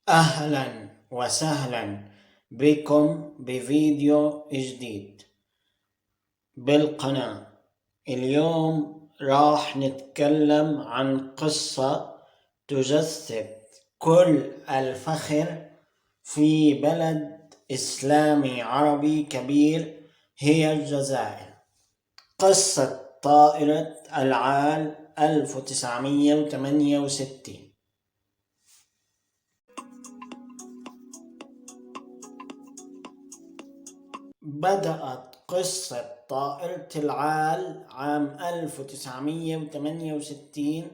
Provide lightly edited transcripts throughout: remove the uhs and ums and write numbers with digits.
أهلا وسهلا بكم بفيديو جديد بالقناة. اليوم راح نتكلم عن قصة تجسد كل الفخر في بلد إسلامي عربي كبير هي الجزائر. قصة طائرة العال 1968. بدأت قصة طائرة العال عام 1968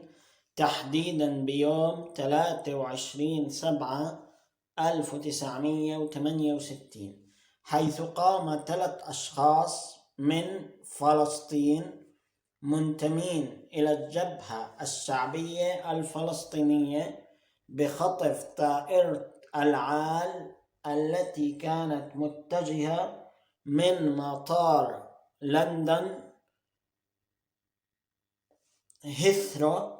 تحديدا بيوم 23/7/1968، حيث قام 3 أشخاص من فلسطين منتمين إلى الجبهة الشعبية الفلسطينية بخطف طائرة العال التي كانت متجهة من مطار لندن هيثرو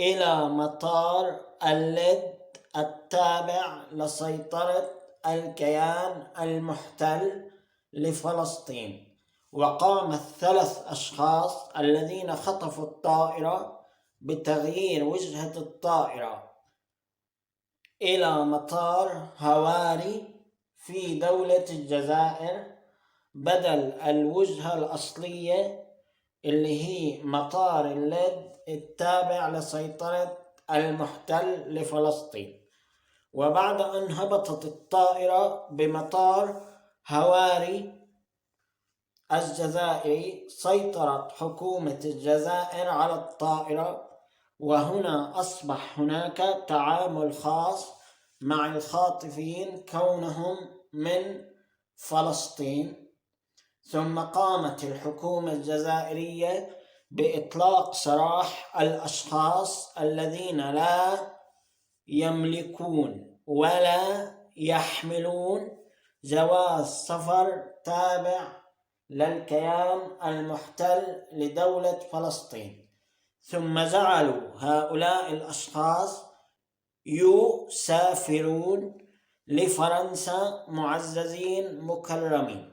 إلى مطار اللد التابع لسيطرة الكيان المحتل لفلسطين. وقام 3 أشخاص الذين خطفوا الطائرة بتغيير وجهة الطائرة إلى مطار هواري في دولة الجزائر بدل الوجهة الأصلية اللي هي مطار اللد التابع لسيطرة المحتل لفلسطين. وبعد أن هبطت الطائرة بمطار هواري الجزائري، سيطرت حكومة الجزائر على الطائرة، وهنا أصبح هناك تعامل خاص مع الخاطفين كونهم من فلسطين. ثم قامت الحكومة الجزائرية بإطلاق سراح الأشخاص الذين لا يملكون ولا يحملون جواز سفر تابع للكيان المحتل لدولة فلسطين. ثم جعلوا هؤلاء الأشخاص يسافرون لفرنسا معززين مكرمين.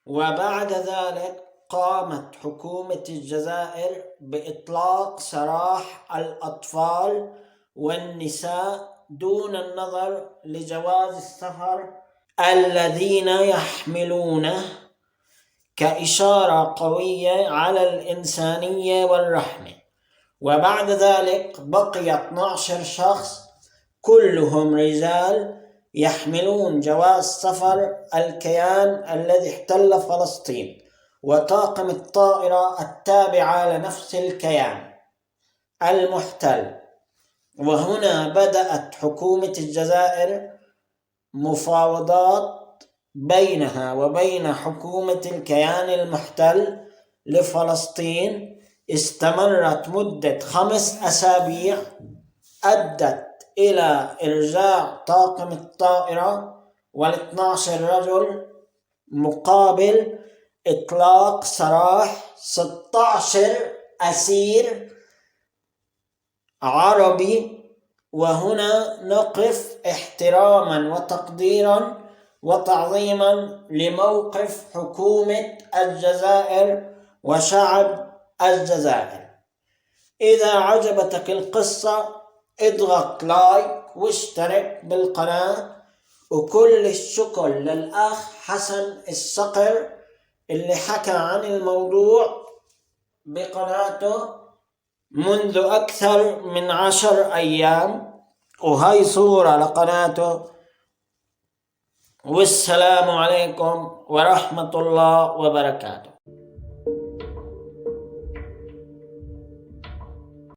وبعد ذلك قامت حكومة الجزائر بإطلاق سراح الأطفال والنساء دون النظر لجواز السفر الذين يحملونه، كإشارة قوية على الإنسانية والرحمة. وبعد ذلك بقي 12 شخص كلهم رجال يحملون جواز سفر الكيان الذي احتل فلسطين وطاقم الطائرة التابعة لنفس الكيان المحتل. وهنا بدأت حكومة الجزائر مفاوضات بينها وبين حكومة الكيان المحتل لفلسطين، استمرت مدة 5 أسابيع، أدت إلى إرجاع طاقم الطائرة وال12 رجل مقابل إطلاق سراح 16 أسير عربي. وهنا نقف احتراما وتقديرا وتعظيما لموقف حكومة الجزائر وشعب الجزائر. إذا عجبتك القصة اضغط لايك واشترك بالقناة. وكل الشكر للأخ حسن الصقر اللي حكى عن الموضوع بقناته منذ أكثر من 10 أيام، وهي صورة لقناته. والسلام عليكم ورحمة الله وبركاته.